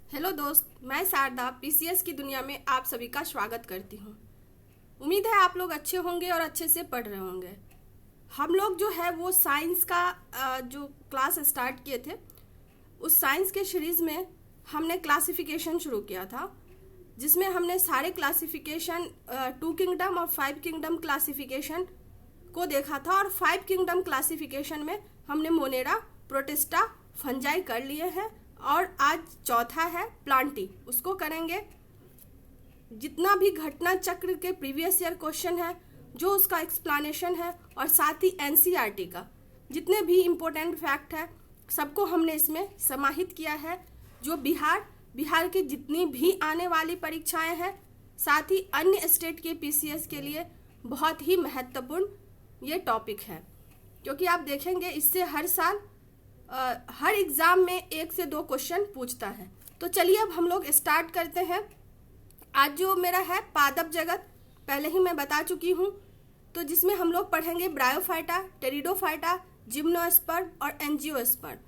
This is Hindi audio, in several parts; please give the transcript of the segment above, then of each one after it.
हेलो दोस्त, मैं शारदा पीसीएस की दुनिया में आप सभी का स्वागत करती हूँ। उम्मीद है आप लोग अच्छे होंगे और अच्छे से पढ़ रहे होंगे। हम लोग जो है वो साइंस का जो क्लास स्टार्ट किए थे, उस साइंस के सीरीज़ में हमने क्लासिफिकेशन शुरू किया था, जिसमें हमने सारे क्लासिफिकेशन 2 किंगडम और 5 किंगडम क्लासिफिकेशन को देखा था। और 5 किंगडम क्लासिफिकेशन में हमने मोनेरा, प्रोटिस्टा, फंजाई कर लिए हैं और आज चौथा है प्लांटी, उसको करेंगे। जितना भी घटना चक्र के प्रीवियस ईयर क्वेश्चन है, जो उसका एक्सप्लेनेशन है, और साथ ही एनसीईआरटी का जितने भी इम्पोर्टेंट फैक्ट है, सबको हमने इसमें समाहित किया है। जो बिहार की जितनी भी आने वाली परीक्षाएं हैं, साथ ही अन्य स्टेट के पीसीएस के लिए बहुत ही महत्वपूर्ण ये टॉपिक है, क्योंकि आप देखेंगे इससे हर साल हर एग्ज़ाम में 1 से 2 क्वेश्चन पूछता है। तो चलिए अब हम लोग स्टार्ट करते हैं। आज जो मेरा है पादप जगत, पहले ही मैं बता चुकी हूँ, तो जिसमें हम लोग पढ़ेंगे ब्रायोफाइटा, टेरिडोफाइटा, जिम्नोस्पर्म और एंजियोस्पर्म।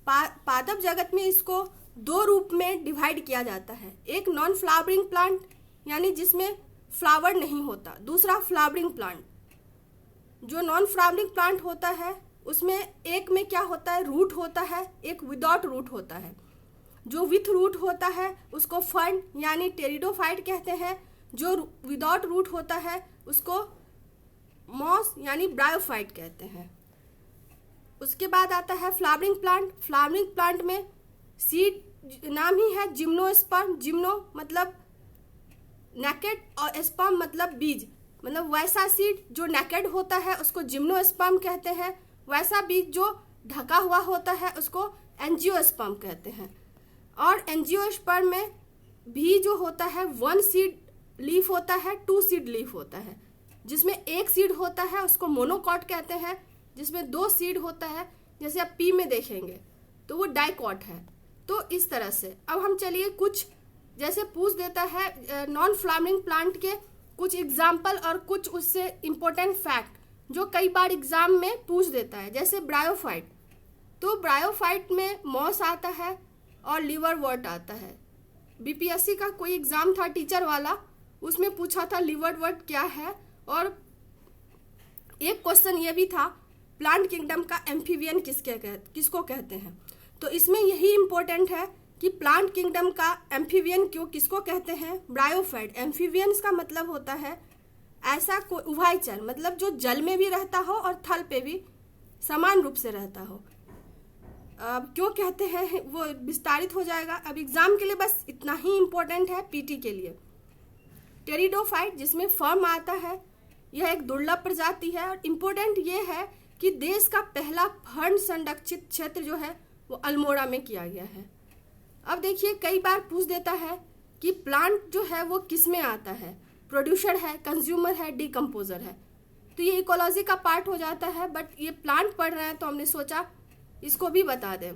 पादप जगत में इसको 2 रूप में डिवाइड किया जाता है। एक नॉन फ्लावरिंग प्लांट, यानी जिसमें फ्लावर नहीं होता। दूसरा फ्लावरिंग प्लांट। जो नॉन फ्लावरिंग प्लांट होता है उसमें एक में क्या होता है, रूट होता है, एक विदाउट रूट होता है। जो विथ रूट होता है उसको फर्न यानी टेरिडोफाइट कहते हैं। जो विदाउट रूट होता है उसको मॉस यानी ब्रायोफाइट कहते हैं। उसके बाद आता है फ्लावरिंग प्लांट। फ्लावरिंग प्लांट में सीड नाम ही है जिम्नोस्पर्म। जिम्नो मतलब नेकेड और स्पर्म मतलब बीज, मतलब वैसा सीड जो नेकेड होता है उसको जिम्नोस्पर्म कहते हैं। वैसा बीज जो ढका हुआ होता है उसको एंजियोस्पर्म कहते हैं। और एंजियोस्पर्म में भी जो होता है 1 सीड लीफ होता है, 2 सीड लीफ होता है। जिसमें 1 सीड होता है उसको मोनोकॉट कहते हैं। जिसमें 2 सीड होता है, जैसे आप पी में देखेंगे तो वो डाइकॉट है। तो इस तरह से अब हम चलिए कुछ जैसे पूछ देता है नॉन फ्लावरिंग प्लांट के कुछ एग्जाम्पल और कुछ उससे इम्पोर्टेंट फैक्ट जो कई बार एग्जाम में पूछ देता है। जैसे ब्रायोफाइट, तो ब्रायोफाइट में मॉस आता है और लिवरवर्ट आता है। बीपीएससी का कोई एग्जाम था टीचर वाला, उसमें पूछा था लिवरवर्ट क्या है। और एक क्वेश्चन ये भी था प्लांट किंगडम का एम्फीबियन किसको कहते हैं। तो इसमें यही इम्पोर्टेंट है कि प्लांट किंगडम का एम्फीबियन किसको कहते हैं, ब्रायोफाइट। एम्फीबियंस का मतलब होता है ऐसा कोई उभयचर, मतलब जो जल में भी रहता हो और थल पे भी समान रूप से रहता हो। अब क्यों कहते हैं वो विस्तारित हो जाएगा। अब एग्जाम के लिए बस इतना ही इम्पोर्टेंट है पीटी के लिए। टेरिडोफाइट जिसमें फर्म आता है, यह एक दुर्लभ प्रजाति है। और इम्पोर्टेंट ये है कि देश का पहला फर्न संरक्षित क्षेत्र जो है वो अल्मोड़ा में किया गया है। अब देखिए कई बार पूछ देता है कि प्लांट जो है वो किस में आता है, प्रोड्यूसर है, कंज्यूमर है, डिकम्पोजर है। तो ये इकोलॉजी का पार्ट हो जाता है, बट ये प्लांट पढ़ रहे हैं तो हमने सोचा इसको भी बता दें।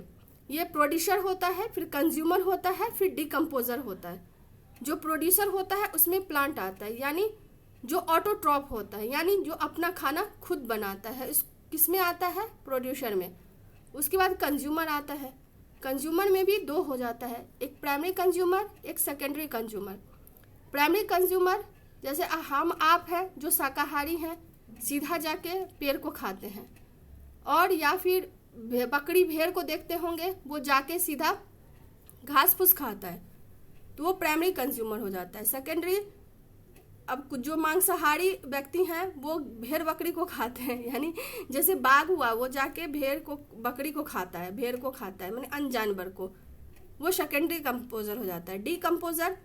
ये प्रोड्यूसर होता है, फिर कंज्यूमर होता है, फिर डिकम्पोजर होता है। जो प्रोड्यूसर होता है उसमें प्लांट आता है, यानी जो ऑटोट्रॉप होता है, यानी जो अपना खाना खुद बनाता है, इस किस में आता है, प्रोड्यूसर में। उसके बाद कंज्यूमर आता है। कंज्यूमर में भी 2 हो जाता है, एक प्राइमरी कंज्यूमर, एक सेकेंडरी कंज्यूमर। प्राइमरी कंज्यूमर जैसे हम आप हैं जो शाकाहारी हैं, सीधा जाके पेड़ को खाते हैं। और या फिर बकरी भेड़ को देखते होंगे, वो जाके सीधा घास फूस खाता है, तो वो प्राइमरी कंज्यूमर हो जाता है। सेकेंडरी, अब जो मांसाहारी व्यक्ति हैं वो भेड़ बकरी को खाते हैं, यानी जैसे बाघ हुआ वो जाके भेड़ को बकरी को खाता है, भेड़ को खाता है, माने अन्य जानवर को, वो सेकेंडरी कंपोजर हो जाता है। डिकम्पोजर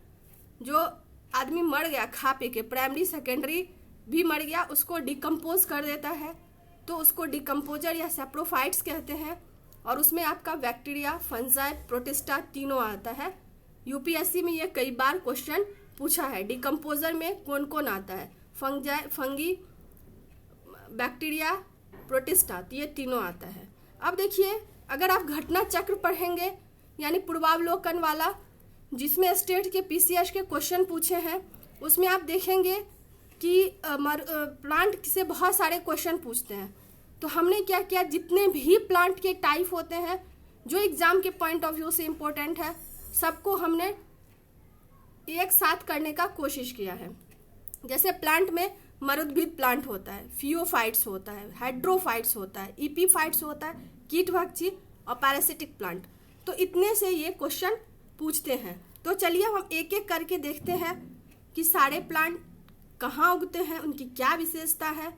जो आदमी मर गया खा पी के, प्राइमरी सेकेंडरी भी मर गया, उसको डिकम्पोज कर देता है, तो उसको डिकम्पोजर या सेप्रोफाइट्स कहते हैं। और उसमें आपका बैक्टीरिया, फंजाई, प्रोटिस्टा तीनों आता है। यूपीएससी में ये कई बार क्वेश्चन पूछा है। डिकम्पोजर में कौन कौन आता है, फंगी, बैक्टीरिया, प्रोटिस्टा, ये तीनों आता है। अब देखिए अगर आप घटना चक्र पढ़ेंगे यानी पूर्वावलोकन वाला, जिसमें स्टेट के पीसीएस के क्वेश्चन पूछे हैं, उसमें आप देखेंगे कि प्लांट से बहुत सारे क्वेश्चन पूछते हैं। तो हमने क्या किया, जितने भी प्लांट के टाइप होते हैं जो एग्जाम के पॉइंट ऑफ व्यू से इम्पोर्टेंट है, सबको हमने एक साथ करने का कोशिश किया है। जैसे प्लांट में मरुद्भिद प्लांट होता है, फियोफाइट्स होता है, हाइड्रोफाइट्स होता है, इपीफाइट्स होता है, कीटभक्षी और पैरासिटिक प्लांट। तो इतने से ये क्वेश्चन पूछते हैं। तो चलिए हम एक एक करके देखते हैं कि सारे प्लांट कहाँ उगते हैं, उनकी क्या विशेषता है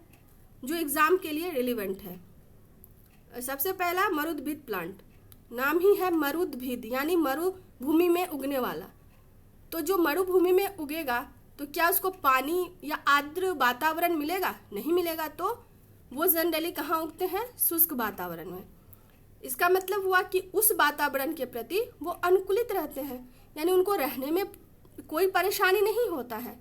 जो एग्जाम के लिए रिलेवेंट है। सबसे पहला मरुद्भिद प्लांट, नाम ही है मरुद्भिद यानी मरुभूमि में उगने वाला। तो जो मरुभूमि में उगेगा तो क्या उसको पानी या आर्द्र वातावरण मिलेगा? नहीं मिलेगा। तो वो जनरली कहाँ उगते हैं? शुष्क वातावरण में। इसका मतलब हुआ कि उस वातावरण के प्रति वो अनुकूलित रहते हैं, यानी उनको रहने में कोई परेशानी नहीं होता है।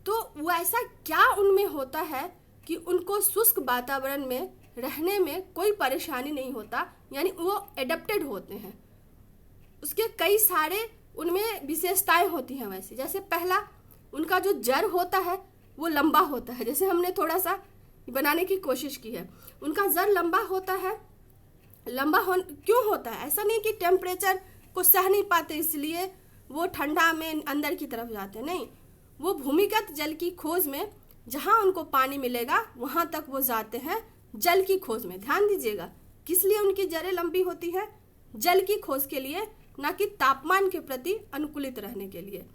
तो वो ऐसा क्या उनमें होता है कि उनको शुष्क वातावरण में रहने में कोई परेशानी नहीं होता, यानी वो एडेप्टेड होते हैं। उसके कई सारे उनमें विशेषताएं होती हैं वैसे। जैसे पहला, उनका जो जड़ होता है वो लंबा होता है। जैसे हमने थोड़ा सा बनाने की कोशिश की है, उनका जड़ लंबा होता है। क्यों होता है? ऐसा नहीं कि टेम्परेचर को सह नहीं पाते इसलिए वो ठंडा में अंदर की तरफ जाते, नहीं। वो भूमिगत जल की खोज में, जहाँ उनको पानी मिलेगा वहाँ तक वो जाते हैं जल की खोज में। ध्यान दीजिएगा, किस लिए उनकी जड़ें लंबी होती है? जल की खोज के लिए, ना कि तापमान के प्रति अनुकूलित रहने के लिए।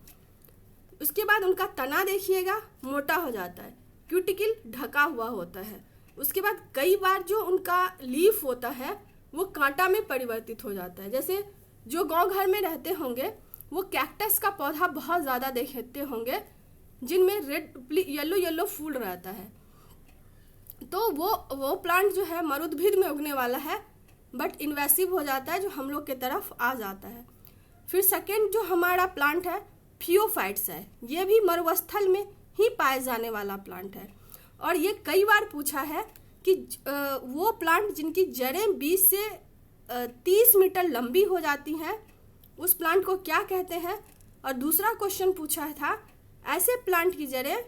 उसके बाद उनका तना देखिएगा, मोटा हो जाता है, क्यूटिकल ढका हुआ होता है। उसके बाद कई बार जो उनका लीफ होता है वो कांटा में परिवर्तित हो जाता है। जैसे जो गांव घर में रहते होंगे वो कैक्टस का पौधा बहुत ज़्यादा देखते होंगे जिनमें रेड येलो फूल रहता है। तो वो प्लांट जो है मरुद्भिद में उगने वाला है, बट इन्वेसिव हो जाता है, जो हम लोग के तरफ आ जाता है। फिर सेकेंड जो हमारा प्लांट है फियोफाइट्स है। ये भी मरुस्थल में ही पाए जाने वाला प्लांट है। और ये कई बार पूछा है कि वो प्लांट जिनकी जड़ें 20 से 30 मीटर लंबी हो जाती हैं, उस प्लांट को क्या कहते हैं। और दूसरा क्वेश्चन पूछा था, ऐसे प्लांट की जड़ें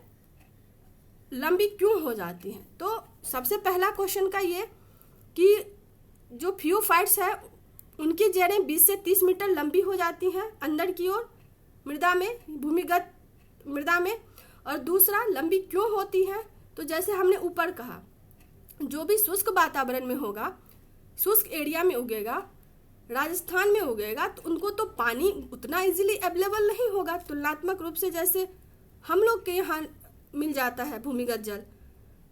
लंबी क्यों हो जाती हैं। तो सबसे पहला क्वेश्चन का ये कि जो फियोफाइट्स है उनकी जड़ें 20 से 30 मीटर लंबी हो जाती हैं अंदर की ओर मृदा में, भूमिगत मृदा में। और दूसरा, लंबी क्यों होती है? तो जैसे हमने ऊपर कहा, जो भी शुष्क वातावरण में होगा, शुष्क एरिया में उगेगा, राजस्थान में उगेगा, तो उनको तो पानी उतना इजीली अवेलेबल नहीं होगा तुलनात्मक रूप से जैसे हम लोग के यहाँ मिल जाता है भूमिगत जल।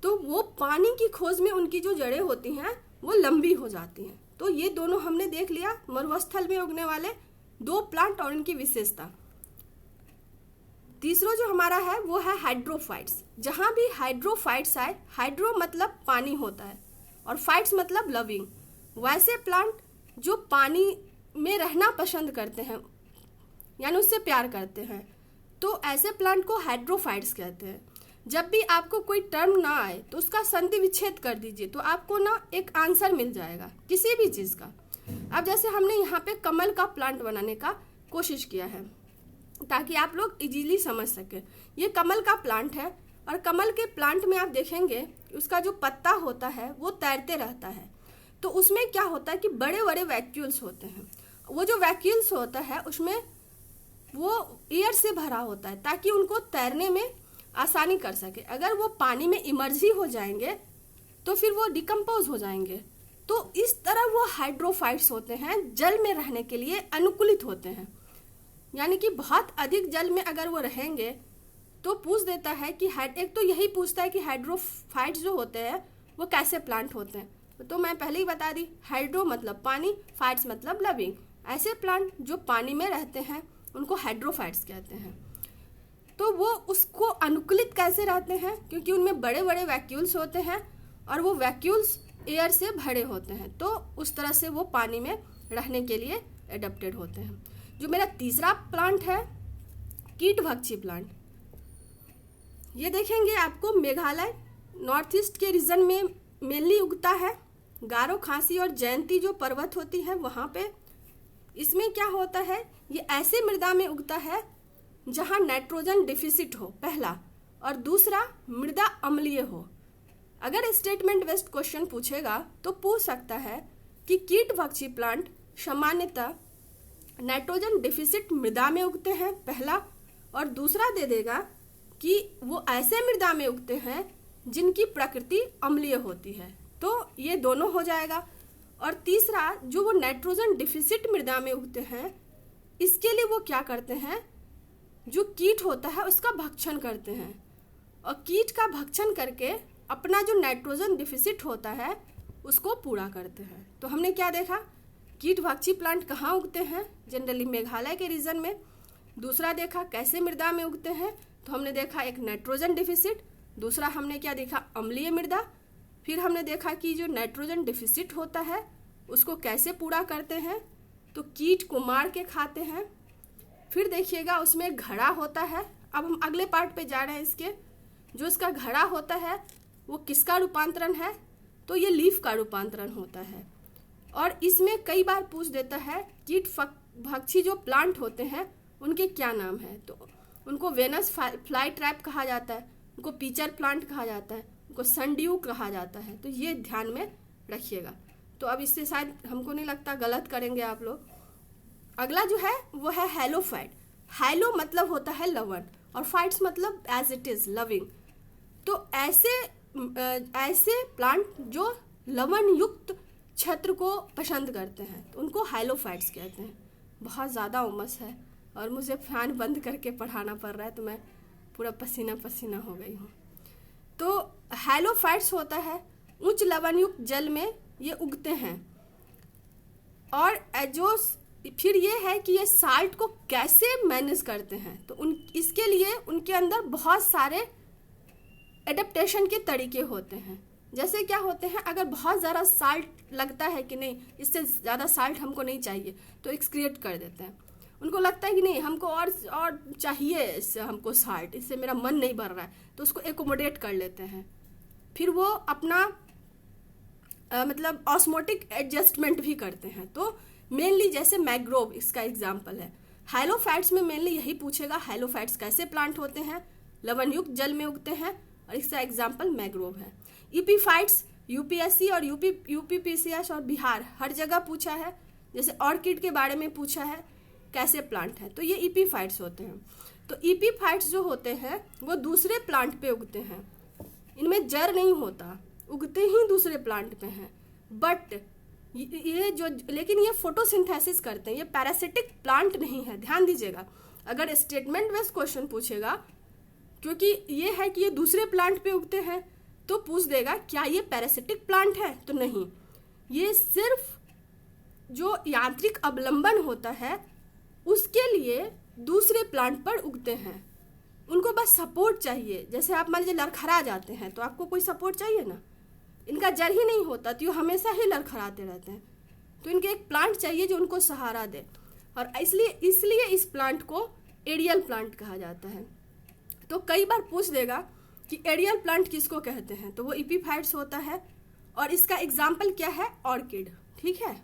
तो वो पानी की खोज में उनकी जो जड़ें होती हैं वो लंबी हो जाती हैं। तो ये दोनों हमने देख लिया, मरुस्थल में उगने वाले दो प्लांट और उनकी विशेषता। तीसरा जो हमारा है वो है हाइड्रोफाइट्स। जहाँ भी हाइड्रोफाइट्स आए, हाइड्रो मतलब पानी होता है और फाइट्स मतलब लविंग, वैसे प्लांट जो पानी में रहना पसंद करते हैं, यानी उससे प्यार करते हैं, तो ऐसे प्लांट को हाइड्रोफाइट्स कहते हैं। जब भी आपको कोई टर्म ना आए तो उसका संधि विच्छेद कर दीजिए, तो आपको ना एक आंसर मिल जाएगा किसी भी चीज़ का। अब जैसे हमने यहाँ पे कमल का प्लांट बनाने का कोशिश किया है ताकि आप लोग इजीली समझ सकें। ये कमल का प्लांट है और कमल के प्लांट में आप देखेंगे उसका जो पत्ता होता है वो तैरते रहता है। तो उसमें क्या होता है कि बड़े बड़े वैक्यूल्स होते हैं। वो जो वैक्यूल्स होता है उसमें वो एयर से भरा होता है ताकि उनको तैरने में आसानी कर सके। अगर वो पानी में इमर्ज ही हो जाएंगे तो फिर वो डिकम्पोज हो जाएंगे। तो इस तरह वो हाइड्रोफाइट्स होते हैं, जल में रहने के लिए अनुकूलित होते हैं। यानी कि बहुत अधिक जल में अगर वो रहेंगे तो पूछ देता है कि एक तो यही पूछता है कि हाइड्रोफाइट्स जो होते हैं वो कैसे प्लांट होते हैं। तो मैं पहले ही बता दी, हाइड्रो मतलब पानी, फाइट्स मतलब लविंग। ऐसे प्लांट जो पानी में रहते हैं उनको हाइड्रोफाइट्स कहते हैं। तो वो उसको अनुकूलित कैसे रहते हैं? क्योंकि उनमें बड़े बड़े वैक्यूल्स होते हैं और वो वैक्यूल्स एयर से भरे होते हैं, तो उस तरह से वो पानी में रहने के लिए एडेप्टेड होते हैं। जो मेरा तीसरा प्लांट है कीटभक्षी प्लांट, ये देखेंगे आपको मेघालय नॉर्थ ईस्ट के रीजन में मेनली उगता है। गारो, खासी और जयंती जो पर्वत होती है वहाँ पे। इसमें क्या होता है, ये ऐसे मृदा में उगता है जहाँ नाइट्रोजन डिफिसिट हो पहला, और दूसरा मृदा अम्लीय हो। अगर स्टेटमेंट बेस्ड क्वेश्चन पूछेगा तो पूछ सकता है कि कीटभक्षी प्लांट सामान्यतः नाइट्रोजन डिफिसिट मृदा में उगते हैं पहला, और दूसरा दे देगा कि वो ऐसे मृदा में उगते हैं जिनकी प्रकृति अम्लीय होती है। तो ये दोनों हो जाएगा। और तीसरा, जो वो नाइट्रोजन डिफिसिट मृदा में उगते हैं, इसके लिए वो क्या करते हैं, जो कीट होता है उसका भक्षण करते हैं, और कीट का भक्षण करके अपना जो नाइट्रोजन डिफिसिट होता है उसको पूरा करते हैं। तो हमने क्या देखा, कीट भक्षी प्लांट कहाँ उगते हैं, जनरली मेघालय के रीजन में। दूसरा देखा कैसे मृदा में उगते हैं, तो हमने देखा एक नाइट्रोजन डिफिसिट, दूसरा हमने क्या देखा, अम्लीय मृदा। फिर हमने देखा कि जो नाइट्रोजन डिफिसिट होता है उसको कैसे पूरा करते हैं, तो कीट को मार के खाते हैं। फिर देखिएगा उसमें घड़ा होता है। अब हम अगले पार्ट पे जा रहे हैं इसके। जो इसका घड़ा होता है वो किसका रूपांतरण है, तो ये लीफ का रूपांतरण होता है। और इसमें कई बार पूछ देता है कीट भक्षी जो प्लांट होते हैं उनके क्या नाम है, तो उनको वेनस फ्लाई ट्रैप कहा जाता है, उनको पीचर प्लांट कहा जाता है, उनको सनड्यू कहा जाता है। तो ये ध्यान में रखिएगा। तो अब इससे शायद हमको नहीं लगता गलत करेंगे आप लोग। अगला जो है वो है हैलोफाइट। हैलो मतलब होता है लवण, और फाइट्स मतलब एज इट इज लविंग। तो ऐसे प्लांट जो लवण युक्त क्षेत्र को पसंद करते हैं तो उनको हैलोफाइट्स कहते हैं। बहुत ज़्यादा उमस है और मुझे फैन बंद करके पढ़ाना पड़ रहा है, तो मैं पूरा पसीना पसीना हो गई हूँ। तो हैलोफाइट्स होता है उच्च लवण युक्त जल में ये उगते हैं। और जो फिर ये है कि ये साल्ट को कैसे मैनेज करते हैं, तो इसके लिए उनके अंदर बहुत सारे एडेप्टेशन के तरीके होते हैं। जैसे क्या होते हैं, अगर बहुत ज़्यादा साल्ट लगता है कि नहीं इससे ज़्यादा साल्ट हमको नहीं चाहिए, तो एक्सक्रिएट कर देते हैं। उनको लगता है कि नहीं हमको और चाहिए, इससे हमको साल्ट, इससे मेरा मन नहीं भर रहा है, तो उसको एकोमोडेट कर लेते हैं। फिर वो अपना मतलब ऑस्मोटिक एडजस्टमेंट भी करते हैं। तो मेनली जैसे मैंग्रोव इसका एग्जाम्पल है। हैलोफाइट्स में मेनली यही पूछेगा, हैलोफाइट्स कैसे प्लांट होते हैं, लवण युक्त जल में उगते हैं, और इसका एग्जाम्पल मैंग्रोव है। ईपीफाइट्स यूपीएससी और यूपीपीसीएस और बिहार हर जगह पूछा है। जैसे ऑर्किड के बारे में पूछा है कैसे प्लांट है, तो ये ईपीफाइट्स होते हैं। तो ईपीफाइट्स जो होते हैं वो दूसरे प्लांट पे उगते हैं, इनमें जड़ नहीं होता, उगते ही दूसरे प्लांट पे हैं। बट ये जो लेकिन ये फोटोसिंथेसिस करते हैं, ये पैरासिटिक प्लांट नहीं है, ध्यान दीजिएगा। अगर स्टेटमेंट बेस्ड क्वेश्चन पूछेगा, क्योंकि ये है कि ये दूसरे प्लांट पे उगते हैं, तो पूछ देगा क्या ये पैरासिटिक प्लांट है, तो नहीं, ये सिर्फ जो यांत्रिक अवलंबन होता है उसके लिए दूसरे प्लांट पर उगते हैं। उनको बस सपोर्ट चाहिए। जैसे आप मान लीजिए लड़खड़ा जाते हैं तो आपको कोई सपोर्ट चाहिए ना, इनका जड़ ही नहीं होता तो ये हमेशा ही लड़खड़ाते रहते हैं। तो इनके एक प्लांट चाहिए जो उनको सहारा दे, और इसलिए इस प्लांट को एरियल प्लांट कहा जाता है। तो कई बार पूछ देगा कि एरियल प्लांट किसको कहते हैं, तो वो ईपीफाइट्स होता है। और इसका एग्जाम्पल क्या है, ऑर्किड। ठीक है,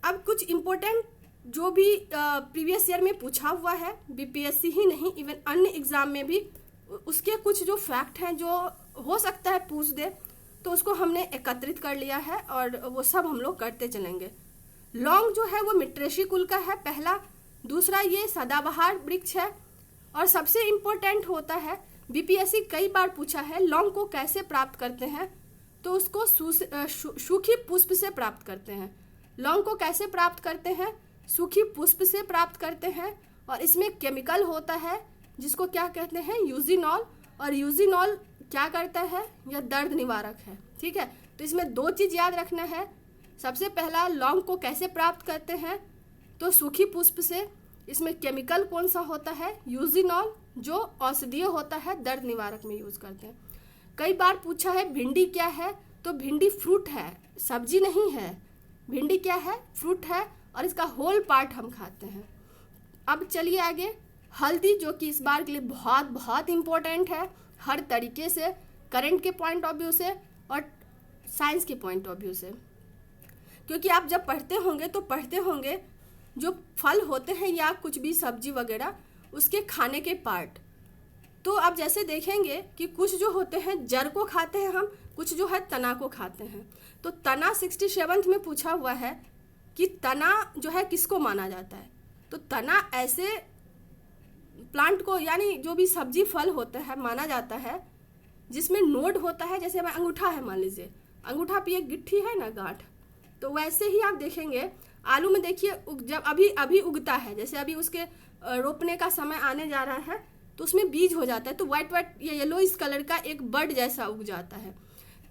अब कुछ इम्पोर्टेंट जो भी प्रीवियस ईयर में पूछा हुआ है, बीपीएससी ही नहीं इवन अन्य एग्जाम में भी, उसके कुछ जो फैक्ट हैं जो हो सकता है पूछ दे, तो उसको हमने एकत्रित कर लिया है और वो सब हम लोग करते चलेंगे। लौंग जो है वो मिट्रेशी कुल का है पहला। दूसरा ये सदाबहार वृक्ष है। और सबसे इम्पोर्टेंट होता है, बीपीएससी कई बार पूछा है लौंग को कैसे प्राप्त करते हैं, तो उसको सूखी पुष्प से प्राप्त करते हैं। लौंग को कैसे प्राप्त करते हैं, सूखी पुष्प से प्राप्त करते हैं। और इसमें केमिकल होता है जिसको क्या कहते हैं, यूजिनॉल। और यूजिनॉल क्या करता है, यह दर्द निवारक है। ठीक है, तो इसमें दो चीज याद रखना है। सबसे पहला, लौंग को कैसे प्राप्त करते हैं, तो सूखी पुष्प से। इसमें केमिकल कौन सा होता है, यूजिनॉल, जो औषधीय होता है, दर्द निवारक में यूज करते हैं। कई बार पूछा है भिंडी क्या है, तो भिंडी फ्रूट है, सब्जी नहीं है। भिंडी क्या है, फ्रूट है, और इसका होल पार्ट हम खाते हैं। अब चलिए आगे, हल्दी, जो कि इस बार के लिए बहुत बहुत इम्पोर्टेंट है हर तरीके से, करंट के पॉइंट ऑफ व्यू से और साइंस के पॉइंट ऑफ व्यू से। क्योंकि आप जब पढ़ते होंगे तो पढ़ते होंगे जो फल होते हैं या कुछ भी सब्जी वगैरह, उसके खाने के पार्ट। तो आप जैसे देखेंगे कि कुछ जो होते हैं जड़ को खाते हैं हम, कुछ जो है तना को खाते हैं। तो तना 67 में पूछा हुआ है कि तना जो है किसको माना जाता है। तो तना ऐसे प्लांट को, यानी जो भी सब्जी फल होता है, माना जाता है जिसमें नोड होता है। जैसे हमारा अंगूठा है, मान लीजिए अंगूठा पे एक गिट्टी है ना, गांठ, तो वैसे ही आप देखेंगे आलू में, देखिए जब अभी उगता है, जैसे अभी उसके रोपने का समय आने जा रहा है, तो उसमें बीज हो जाता है, तो वाइट या येलो इस कलर का एक बड जैसा उग जाता है,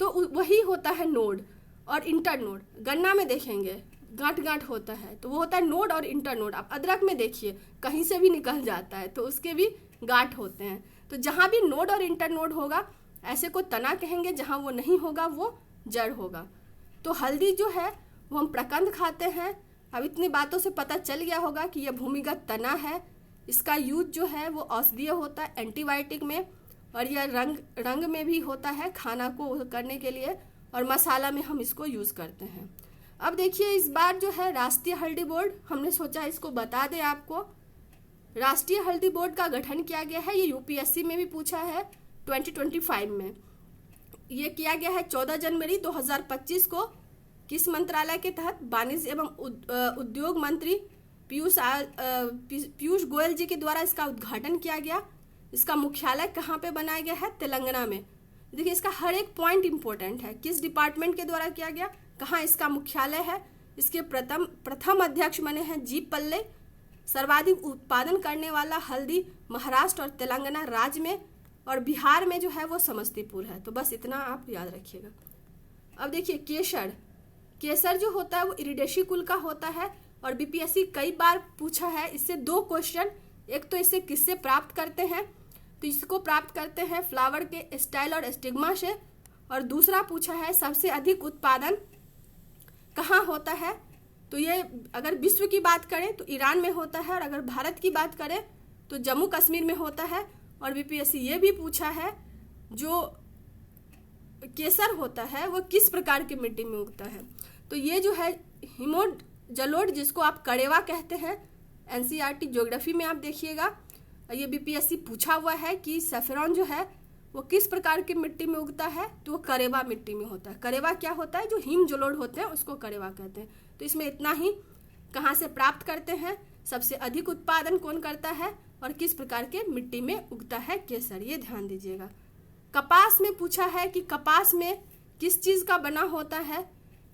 तो वही होता है नोड और इंटर नोड। गन्ना में देखेंगे गांठ होता है, तो वो होता है नोड और इंटर नोड। आप अदरक में देखिए कहीं से भी निकल जाता है, तो उसके भी गांठ होते हैं। तो जहाँ भी नोड और इंटर नोड होगा ऐसे को तना कहेंगे, जहाँ वो नहीं होगा वो जड़ होगा। तो हल्दी जो है वो हम प्रकंद खाते हैं। अब इतनी बातों से पता चल गया होगा कि यह भूमिगत तना है। इसका यूज जो है वो औषधीय होता है, एंटीबायोटिक में, और यह रंग में भी होता है, खाना को करने के लिए, और मसाला में हम इसको यूज़ करते हैं। अब देखिए इस बार जो है राष्ट्रीय हल्दी बोर्ड, हमने सोचा इसको बता दें आपको। राष्ट्रीय हल्दी बोर्ड का गठन किया गया है, ये यूपीएससी में भी पूछा है 2025 में। ये किया गया है 14 जनवरी 2025 को। किस मंत्रालय के तहत? वाणिज्य एवं उद्योग मंत्री पीयूष गोयल जी के द्वारा इसका उद्घाटन किया गया। इसका मुख्यालय कहाँ पे बनाया गया है? तेलंगाना में। देखिए इसका हर एक पॉइंट इंपॉर्टेंट है। किस डिपार्टमेंट के द्वारा किया गया, कहाँ इसका मुख्यालय है, इसके प्रथम अध्यक्ष बने हैं जी पल्ले। सर्वाधिक उत्पादन करने वाला हल्दी महाराष्ट्र और तेलंगाना राज्य में, और बिहार में जो है वो समस्तीपुर है। तो बस इतना आप याद रखिएगा। अब देखिए केसर जो होता है वो इरिडेशी कुल का होता है, और बीपीएससी कई बार पूछा है इससे 2 क्वेश्चन। एक तो इसे किससे प्राप्त करते हैं, तो इसको प्राप्त करते हैं फ्लावर के स्टाइल और स्टिग्मा से, और दूसरा पूछा है सबसे अधिक उत्पादन कहाँ होता है। तो ये अगर विश्व की बात करें तो ईरान में होता है, और अगर भारत की बात करें तो जम्मू कश्मीर में होता है। और बीपीएससी ये भी पूछा है जो केसर होता है वो किस प्रकार की मिट्टी में उगता है। तो ये जो है हिमोजलोड, जिसको आप कड़ेवा कहते हैं, एनसीईआरटी ज्योग्राफी में आप देखिएगा, ये बीपीएससी पूछा हुआ है कि सैफरॉन जो है वो किस प्रकार की मिट्टी में उगता है, तो वो करेवा मिट्टी में होता है। करेवा क्या होता है? जो हिम जलोढ़ होते हैं उसको करेवा कहते हैं। तो इसमें इतना ही। कहाँ से प्राप्त करते हैं, सबसे अधिक उत्पादन कौन करता है, और किस प्रकार के मिट्टी में उगता है केसर, ये ध्यान दीजिएगा। कपास में पूछा है कि कपास में किस चीज़ का बना होता है,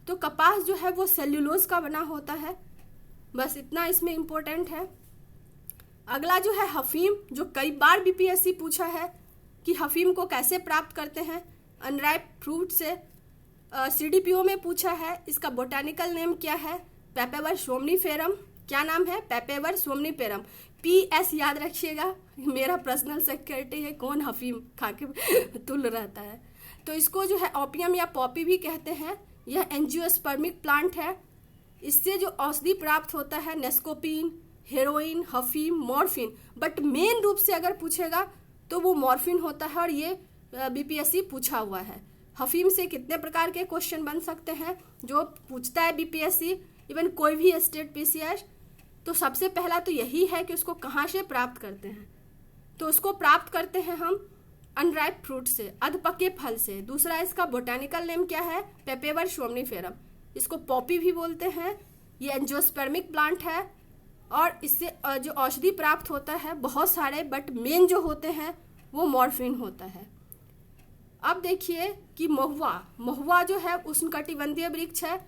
तो कपास जो है वो सेल्यूलोज का बना होता है। बस इतना इसमें इम्पोर्टेंट है। अगला जो है अफीम, जो कई बार बीपीएससी पूछा है कि अफीम को कैसे प्राप्त करते हैं, अनराइप फ्रूट से। सीडीपीओ में पूछा है इसका बोटानिकल नेम क्या है, पेपेवर सोमनीफेरम। क्या नाम है? पेपेवर सोमनीफेरम। पीएस याद रखिएगा, मेरा पर्सनल सेक्रेटरी है, कौन अफीम खा के तुल रहता है। तो इसको जो है ओपियम या पॉपी भी कहते हैं। यह एंजियोस्पर्मिक प्लांट है। इससे जो औषधि प्राप्त होता है नेस्कोपिन, हेरोइन, अफीम, मॉर्फिन, बट मेन रूप से अगर पूछेगा तो वो मॉर्फिन होता है, और ये बीपीएससी पूछा हुआ है। अफीम से कितने प्रकार के क्वेश्चन बन सकते हैं जो पूछता है बीपीएससी, इवन कोई भी स्टेट पीसीएस। तो सबसे पहला तो यही है कि उसको कहाँ से प्राप्त करते हैं, तो उसको प्राप्त करते हैं हम अनराइप फ्रूट से, अधपके फल से। दूसरा इसका बोटानिकल नेम क्या है? पेपेवर सोमनीफेरम। इसको पॉपी भी बोलते हैं। ये एंजियोस्पर्मिक प्लांट है, और इससे जो औषधि प्राप्त होता है बहुत सारे, बट मेन जो होते हैं वो मॉर्फिन होता है। अब देखिए कि महुआ जो है उष्णकटिबंधीय वृक्ष है,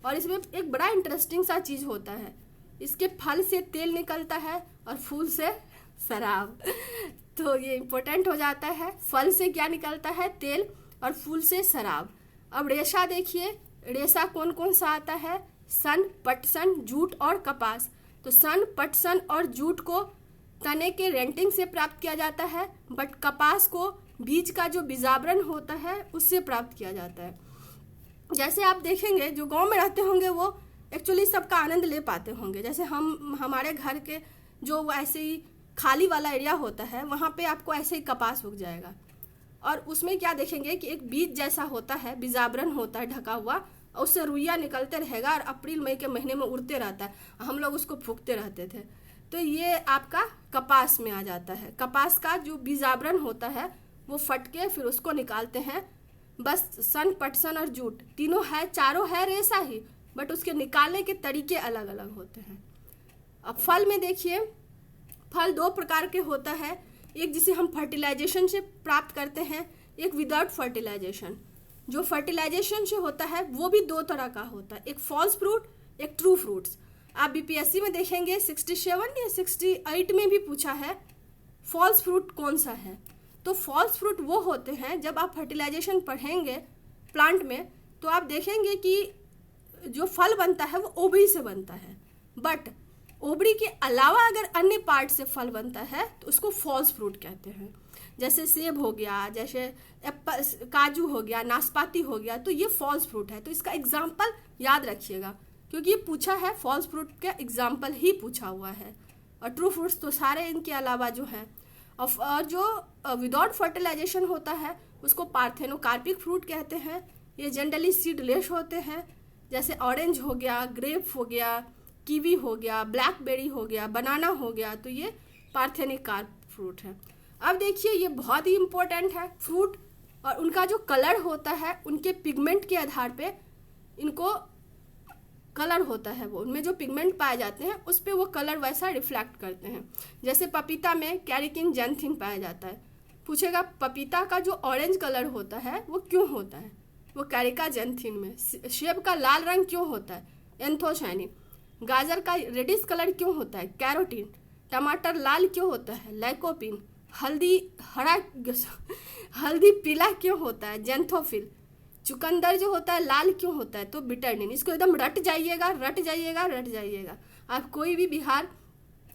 और इसमें एक बड़ा इंटरेस्टिंग सा चीज होता है। इसके फल से तेल निकलता है और फूल से शराब। तो ये इम्पोर्टेंट हो जाता है। फल से क्या निकलता है? तेल, और फूल से शराब। अब रेशा देखिए, रेशा कौन कौन सा आता है? सन, पटसन, जूट और कपास। तो सन, पटसन और जूट को तने के रेंटिंग से प्राप्त किया जाता है, बट कपास को बीज का जो बीजावरण होता है उससे प्राप्त किया जाता है। जैसे आप देखेंगे जो गांव में रहते होंगे वो एक्चुअली सबका आनंद ले पाते होंगे। जैसे हमारे घर के जो ऐसे ही खाली वाला एरिया होता है वहाँ पे आपको ऐसे ही कपास उग जाएगा, और उसमें क्या देखेंगे कि एक बीज जैसा होता है, बीजावरण होता है ढका हुआ, और उससे रुइया निकलते रहेगा, और अप्रैल मई के महीने में उड़ते रहता है। हम लोग उसको फूंकते रहते थे। तो ये आपका कपास में आ जाता है। कपास का जो बीजावरण होता है वो फट के फिर उसको निकालते हैं। बस सन, पटसन और जूट तीनों है, चारों है रेशा ही, बट उसके निकालने के तरीके अलग अलग होते हैं। अब फल में देखिए, फल दो प्रकार के होता है, एक जिसे हम फर्टिलाइजेशन से प्राप्त करते हैं, एक विदाउट फर्टिलाइजेशन। जो फर्टिलाइजेशन से होता है वो भी दो तरह का होता है, एक फॉल्स फ्रूट, एक ट्रू फ्रूट्स। आप बीपीएससी में देखेंगे 67 या 68 में भी पूछा है फॉल्स फ्रूट कौन सा है। तो फॉल्स फ्रूट वो होते हैं, जब आप फर्टिलाइजेशन पढ़ेंगे प्लांट में तो आप देखेंगे कि जो फल बनता है वो ओवरी से बनता है, बट ओवरी के अलावा अगर अन्य पार्ट से फल बनता है तो उसको फॉल्स फ्रूट कहते हैं। जैसे सेब हो गया, जैसे एप्पल, काजू हो गया, नाशपाती हो गया, तो ये फॉल्स फ्रूट है। तो इसका एग्जाम्पल याद रखिएगा, क्योंकि ये पूछा है फॉल्स फ्रूट का एग्जाम्पल ही पूछा हुआ है, और ट्रू फ्रूट्स तो सारे इनके अलावा जो है। और जो विदाउट फर्टिलाइजेशन होता है उसको पार्थेनोकार्पिक फ्रूट कहते हैं। ये जनरली सीडलेस होते हैं, जैसे ऑरेंज हो गया, ग्रेप हो गया, कीवी हो गया, ब्लैकबेरी हो गया, बनाना हो गया, तो ये पार्थेनिकार्प फ्रूट है। अब देखिए ये बहुत ही इम्पोर्टेंट है, फ्रूट और उनका जो कलर होता है उनके पिगमेंट के आधार पे इनको कलर होता है, वो उनमें जो पिगमेंट पाए जाते हैं उस पे वो कलर वैसा रिफ्लेक्ट करते हैं। जैसे पपीता में कैरिकिन जैंथिन पाया जाता है। पूछेगा पपीता का जो ऑरेंज कलर होता है वो क्यों होता है, वो कैरिका जैंथिन में। सेब का लाल रंग क्यों होता है, एंथोसायनिन। गाजर का रेडिश कलर क्यों होता है, कैरोटीन। टमाटर लाल क्यों होता है, लाइकोपिन। हल्दी पीला क्यों होता है, जेंथोफिल। चुकंदर जो होता है लाल क्यों होता है, तो बिटरनिन। इसको एकदम रट जाइएगा, रट जाइएगा, रट जाइएगा। आप कोई भी बिहार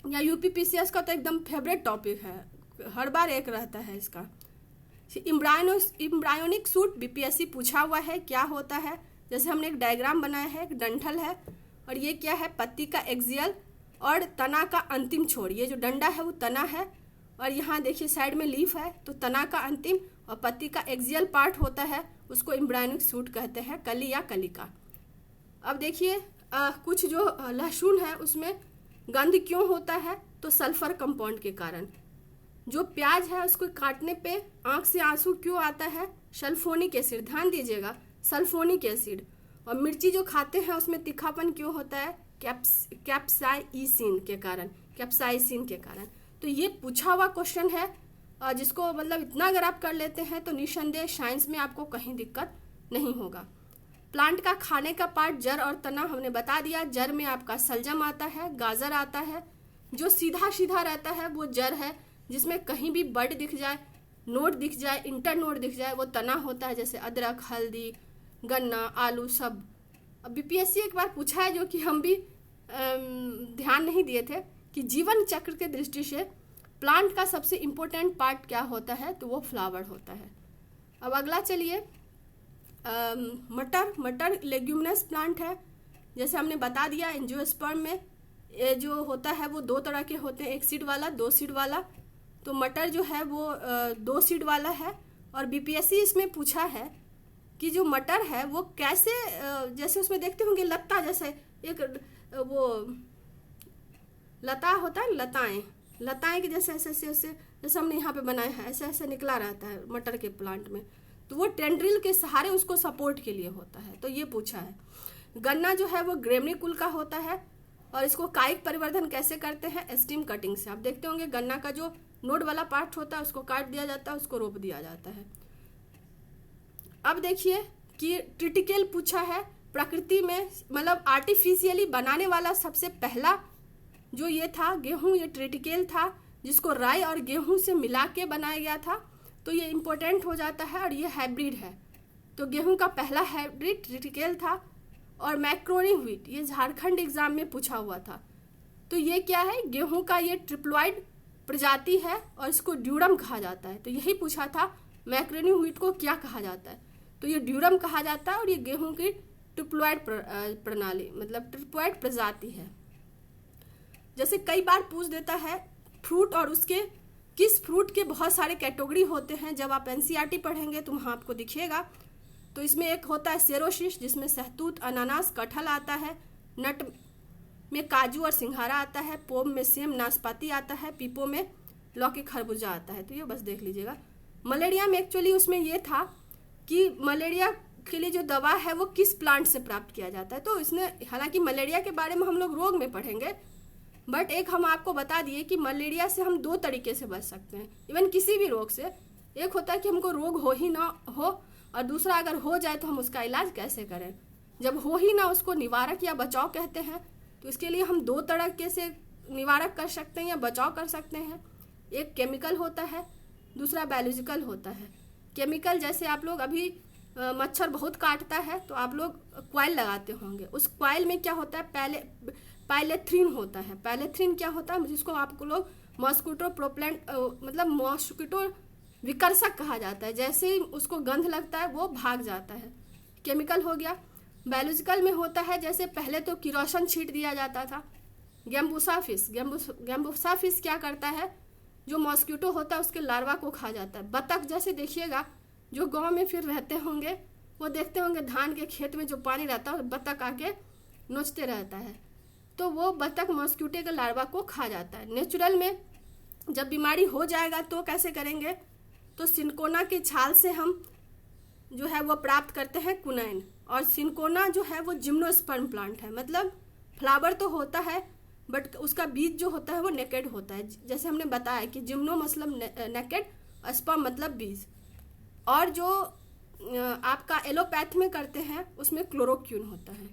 या यूपी पीसीएस का तो एकदम फेवरेट टॉपिक है, हर बार एक रहता है इसका। इम्ब्रायोनिक सूट बीपीएससी पूछा हुआ है, क्या होता है। जैसे हमने एक डायग्राम बनाया है, एक डंठल है और ये क्या है, पत्ती का एक्सियल और तना का अंतिम छोर। ये जो डंडा है वो तना है, और यहाँ देखिए साइड में लीफ है, तो तना का अंतिम और पत्ती का एक्सियल पार्ट होता है, उसको एम्ब्रायोनिक सूट कहते हैं, कली या कलिका। अब देखिए कुछ जो लहसुन है उसमें गंध क्यों होता है, तो सल्फर कंपाउंड के कारण। जो प्याज है उसको काटने पे आंख से आंसू क्यों आता है, सल्फोनिक एसिड। ध्यान दीजिएगा, सल्फोनिक एसिड। और मिर्ची जो खाते हैं उसमें तीखापन क्यों होता है, कैप्साइसिन के कारण, कैप्साइसिन के कारण। तो ये पूछा हुआ क्वेश्चन है, जिसको मतलब इतना अगर आप कर लेते हैं तो निस्संदेह साइंस में आपको कहीं दिक्कत नहीं होगा। प्लांट का खाने का पार्ट जड़ और तना हमने बता दिया। जड़ में आपका सलजम आता है, गाजर आता है। जो सीधा सीधा रहता है वो जड़ है, जिसमें कहीं भी बड दिख जाए, नोड दिख जाए, इंटर नोड दिख जाए, वो तना होता है। जैसे अदरक, हल्दी, गन्ना, आलू सब। अब बीपीएससी एक बार पूछा है जो कि हम भी ध्यान नहीं दिए थे, कि जीवन चक्र के दृष्टि से प्लांट का सबसे इम्पोर्टेंट पार्ट क्या होता है, तो वो फ्लावर होता है। अब अगला चलिए, मटर लेग्यूमिनस प्लांट है। जैसे हमने बता दिया एंजियोस्पर्म में ये जो होता है वो दो तरह के होते हैं, एक सीड वाला, दो सीड वाला। तो मटर जो है वो 2 सीड वाला है। और बीपीएससी इसमें पूछा है कि जो मटर है वो कैसे, जैसे उसमें देखते होंगे लता, जैसे एक वो लता होता है, लताएं के जैसे ऐसे ऐसे जैसे हमने यहाँ पे बनाया है, ऐसे ऐसे निकला रहता है मटर के प्लांट में, तो वो टेंड्रिल के सहारे उसको सपोर्ट के लिए होता है। तो ये पूछा है। गन्ना जो है वो ग्रेमनी कुल का होता है, और इसको कायिक परिवर्धन कैसे करते हैं, स्टीम कटिंग से। आप देखते होंगे गन्ना का जो नोड वाला पार्ट होता है उसको काट दिया जाता है, उसको रोप दिया जाता है। अब देखिए कि ट्रिटिकेल पूछा है। प्रकृति में मतलब आर्टिफिशियली बनाने वाला सबसे पहला जो ये था गेहूं, ये ट्रिटिकेल था, जिसको राई और गेहूं से मिला के बनाया गया था। तो ये इम्पोर्टेंट हो जाता है, और ये हाइब्रिड है। तो गेहूं का पहला हाइब्रिड ट्रिटिकेल था। और मैक्रोनी व्हीट, ये झारखंड एग्जाम में पूछा हुआ था। तो ये क्या है, गेहूं का ये ट्रिप्लॉइड प्रजाति है, और इसको ड्यूरम कहा जाता है। तो यही पूछा था मैक्रोनी व्हीट को क्या कहा जाता है, तो ये ड्यूरम कहा जाता है। और ये गेहूं की ट्रिप्लॉइड प्रणाली मतलब ट्रिप्लॉइड प्रजाति है। जैसे कई बार पूछ देता है फ्रूट, और उसके किस फ्रूट के बहुत सारे कैटेगरी होते हैं। जब आप एनसीईआरटी पढ़ेंगे तो वहाँ आपको दिखेगा। तो इसमें एक होता है सेरोशिश, जिसमें सहतूत, अनानास, कटहल आता है। नट में काजू और सिंघारा आता है। पोम में सेम, नाशपाती आता है। पीपो में लौकी, खरबूजा आता है। तो ये बस देख लीजिएगा। मलेरिया में एक्चुअली उसमें ये था कि मलेरिया के लिए जो दवा है वो किस प्लांट से प्राप्त किया जाता है। तो इसने, हालांकि मलेरिया के बारे में हम लोग रोग में पढ़ेंगे, बट एक हम आपको बता दिए कि मलेरिया से हम 2 तरीके से बच सकते हैं, इवन किसी भी रोग से। एक होता है कि हमको रोग हो ही ना हो, और दूसरा अगर हो जाए तो हम उसका इलाज कैसे करें। जब हो ही ना, उसको निवारक या बचाव कहते हैं। तो इसके लिए हम 2 तरीके से निवारक कर सकते हैं या बचाव कर सकते हैं। एक केमिकल होता है, दूसरा बायोलॉजिकल होता है। केमिकल जैसे आप लोग अभी मच्छर बहुत काटता है तो आप लोग क्वाइल लगाते होंगे। उस क्वाइल में क्या होता है, पाइलेथ्रीन होता है। पाइलेथ्रीन क्या होता है, जिसको आप लोग मॉस्किटो प्रोपेलेंट, मतलब मॉस्किटो विकर्षक कहा जाता है। जैसे ही उसको गंध लगता है वो भाग जाता है, केमिकल हो गया। बायोलॉजिकल में होता है, जैसे पहले तो किरोसिन छींट दिया जाता था। गैम्बूसा फिश क्या करता है, जो मॉस्किटो होता है उसके लार्वा को खा जाता है। बतख जैसे देखिएगा, जो गांव में फिर रहते होंगे वो देखते होंगे धान के खेत में जो पानी रहता है बतख आके नोचते रहता है, तो वो बतख मॉस्किटो के लार्वा को खा जाता है। नेचुरल में जब बीमारी हो जाएगा तो कैसे करेंगे, तो सिनकोना के छाल से हम जो है वो प्राप्त करते हैं क्विनाइन। और सिनकोना जो है वो जिम्नोस्पर्म प्लांट है, मतलब फ्लावर तो होता है बट उसका बीज जो होता है वो नेकेड होता है। जैसे हमने बताया कि जिम्नो मतलब नेकेड, स्पर्म मतलब बीज। और जो आपका एलोपैथ में करते हैं उसमें क्लोरोक्विन होता है।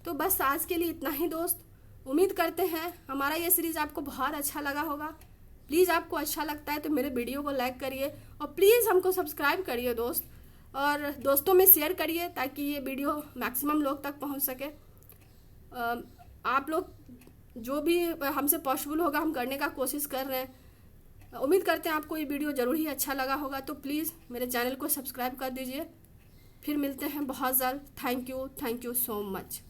तो बस आज के लिए इतना ही दोस्त। उम्मीद करते हैं हमारा ये सीरीज़ आपको बहुत अच्छा लगा होगा। प्लीज़ आपको अच्छा लगता है तो मेरे वीडियो को लाइक करिए और प्लीज़ हमको सब्सक्राइब करिए दोस्त, और दोस्तों में शेयर करिए ताकि ये वीडियो मैक्सिमम लोग तक पहुंच सके। आप लोग जो भी हमसे पॉसिबल होगा हम करने का कोशिश कर रहे हैं। उम्मीद करते हैं आपको ये वीडियो ज़रूर ही अच्छा लगा होगा। तो प्लीज़ मेरे चैनल को सब्सक्राइब कर दीजिए। फिर मिलते हैं बहुत जल्द। Thank you so much.